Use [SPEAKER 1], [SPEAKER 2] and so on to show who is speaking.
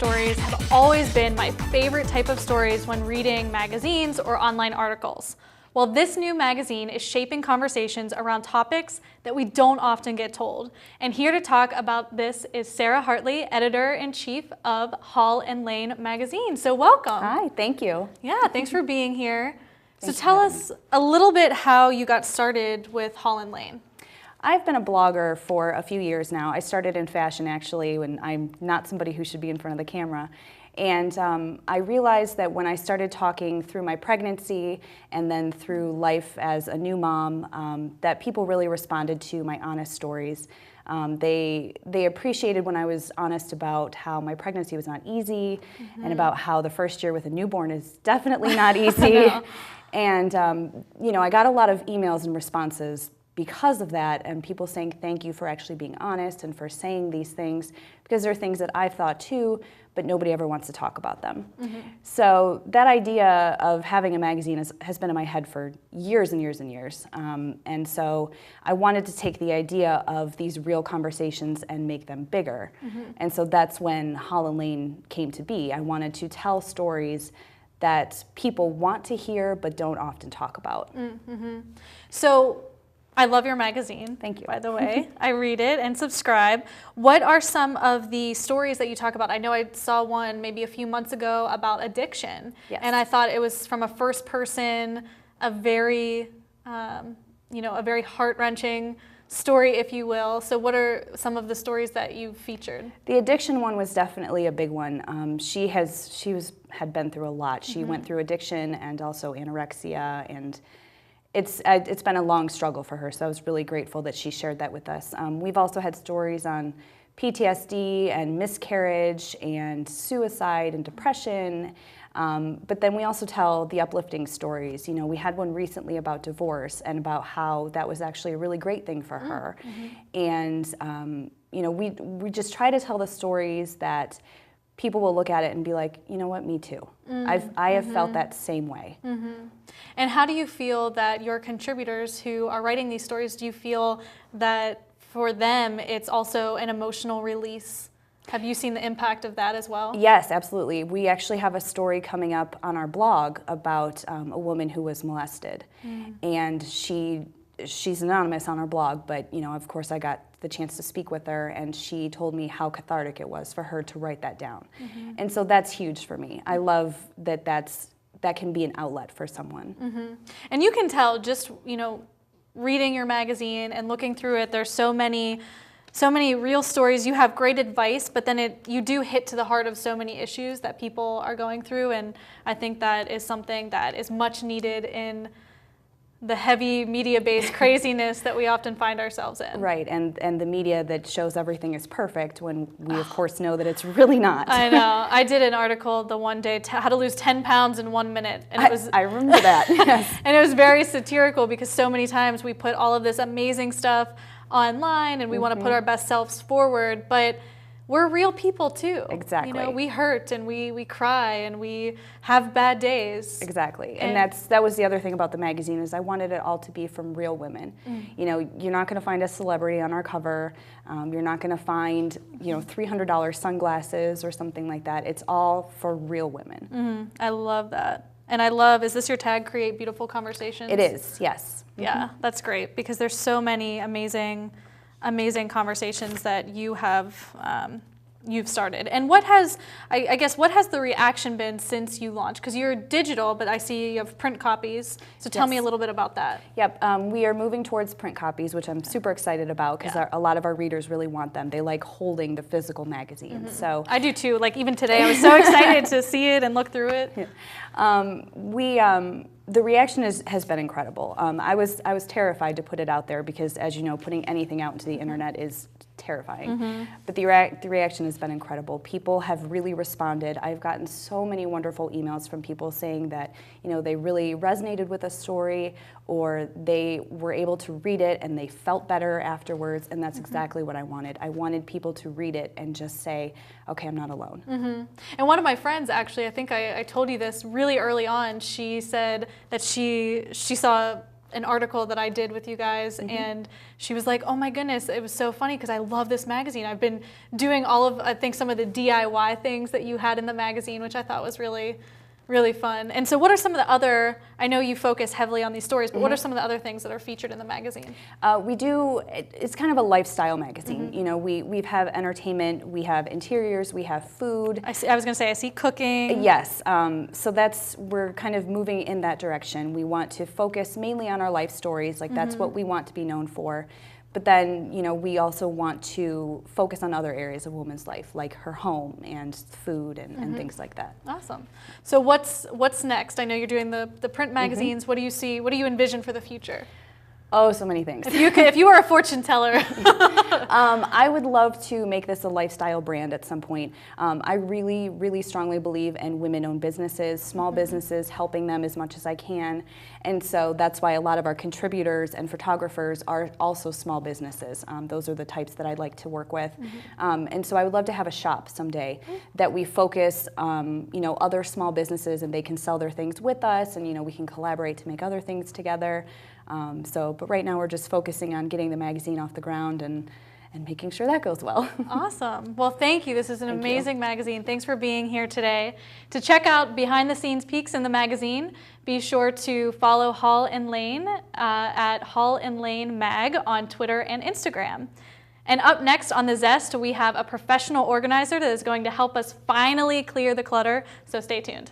[SPEAKER 1] stories have always been my favorite type of stories when reading magazines or online articles. Well, this new magazine is shaping conversations around topics that we don't often get told. And here to talk about this is Sarah Hartley, Editor-in-Chief of Holl Lane Magazine. So welcome.
[SPEAKER 2] Hi, thank you.
[SPEAKER 1] Yeah, thanks for being here.
[SPEAKER 2] Thanks
[SPEAKER 1] so tell us a little bit how you got started with Holl Lane.
[SPEAKER 2] I've been a blogger for a few years now. I started in fashion actually when I'm not somebody who should be in front of the camera. And I realized that when I started talking through my pregnancy and then through life as a new mom, that people really responded to my honest stories. They appreciated when I was honest about how my pregnancy was not easy and about how the first year with a newborn is definitely not easy. And you know, I got a lot of emails and responses because of that, and people saying thank you for actually being honest and for saying these things, because they're things that I've thought too, but nobody ever wants to talk about them. So that idea of having a magazine has been in my head for years and years and years. And so I wanted to take the idea of these real conversations and make them bigger. And so that's when Holl Lane came to be. I wanted to tell stories that people want to hear but don't often talk about.
[SPEAKER 1] So I love your magazine.
[SPEAKER 2] Thank you.
[SPEAKER 1] By the way, I read it and subscribe. What are some of the stories that you talk about? I know I saw one maybe a few months ago about addiction, and I thought it was from a first person, a very, a very heart-wrenching story, if you will. So what are some of the stories that you featured?
[SPEAKER 2] The addiction one was definitely a big one. She had been through a lot. She went through addiction and also anorexia, and it's been a long struggle for her, so I was really grateful that she shared that with us. We've also had stories on PTSD and miscarriage and suicide and depression, but then we also tell the uplifting stories. You know, we had one recently about divorce and about how that was actually a really great thing for her. And you know, we just try to tell the stories that people will look at it and be like, you know what, me too. I have felt that same way.
[SPEAKER 1] And how do you feel that your contributors who are writing these stories, do you feel that for them it's also an emotional release? Have you seen the impact of that as well?
[SPEAKER 2] Yes, absolutely. We actually have a story coming up on our blog about a woman who was molested. And she's anonymous on our blog, but you know, of course I got the chance to speak with her, and she told me how cathartic it was for her to write that down. And so that's huge for me. I love that that can be an outlet for someone.
[SPEAKER 1] And you can tell just, you know, reading your magazine and looking through it, there's so many real stories. You have great advice, but then you do hit to the heart of so many issues that people are going through, and I think that is something that is much needed in the heavy media-based craziness that we often find ourselves in.
[SPEAKER 2] Right, and the media that shows everything is perfect when we of course know that it's really not.
[SPEAKER 1] I know. I did an article the one day, how to lose 10 pounds in 1 minute. And it was,
[SPEAKER 2] I remember that, yes.
[SPEAKER 1] And it was very satirical because so many times we put all of this amazing stuff online and we want to put our best selves forward, but we're real people too.
[SPEAKER 2] Exactly.
[SPEAKER 1] You know, we hurt and we cry and we have bad days.
[SPEAKER 2] Exactly. And that was the other thing about the magazine, is I wanted it all to be from real women. You know, you're not going to find a celebrity on our cover. You're not going to find, you know, $300 sunglasses or something like that. It's all for real women.
[SPEAKER 1] I love that. And I love, is this your tag, Create Beautiful Conversations?
[SPEAKER 2] It is, yes.
[SPEAKER 1] Yeah, that's great, because there's so many amazing conversations that you have you've started. And what has, I guess, what has the reaction been since you launched? Because you're digital, but I see you have print copies. So tell me a little bit about that.
[SPEAKER 2] Yep, we are moving towards print copies, which I'm super excited about, because a lot of our readers really want them. They like holding the physical magazine. So
[SPEAKER 1] I do too. Like even today, I was so excited to see it and look through it.
[SPEAKER 2] The reaction has been incredible. I was terrified to put it out there because, as you know, putting anything out into the internet is terrifying. But the reaction has been incredible. People have really responded. I've gotten so many wonderful emails from people saying that, you know, they really resonated with a story, or they were able to read it and they felt better afterwards, and that's exactly what I wanted. I wanted people to read it and just say, okay, I'm not alone.
[SPEAKER 1] And one of my friends, actually, I think I told you this really early on, she said that she saw an article that I did with you guys, and she was like, oh my goodness, it was so funny because I love this magazine. I've been doing all of, I think, some of the DIY things that you had in the magazine, which I thought was really, really fun. And so what are some of the other, I know you focus heavily on these stories, but what are some of the other things that are featured in the magazine?
[SPEAKER 2] We do, it's kind of a lifestyle magazine. You know, we have entertainment, we have interiors, we have food.
[SPEAKER 1] I was going to say, I see cooking.
[SPEAKER 2] Yes, so we're kind of moving in that direction. We want to focus mainly on our life stories, like that's what we want to be known for. But then, you know, we also want to focus on other areas of a woman's life, like her home and food and things like that.
[SPEAKER 1] Awesome. So what's next? I know you're doing the print magazines. What do you see? What do you envision for the future?
[SPEAKER 2] Oh, so many things.
[SPEAKER 1] If you were a fortune teller.
[SPEAKER 2] I would love to make this a lifestyle brand at some point. I really, really strongly believe in women-owned businesses, small businesses, helping them as much as I can. And so that's why a lot of our contributors and photographers are also small businesses. Those are the types that I'd like to work with. And so I would love to have a shop someday that we focus, you know, other small businesses, and they can sell their things with us, and, you know, we can collaborate to make other things together. But right now we're just focusing on getting the magazine off the ground and making sure that goes well.
[SPEAKER 1] Awesome. Well, thank you. This is an amazing magazine. Thanks for being here today. To check out behind-the-scenes peeks in the magazine, be sure to follow Holl and Lane at Holl and Lane Mag on Twitter and Instagram. And up next on the Zest, we have a professional organizer that is going to help us finally clear the clutter, so stay tuned.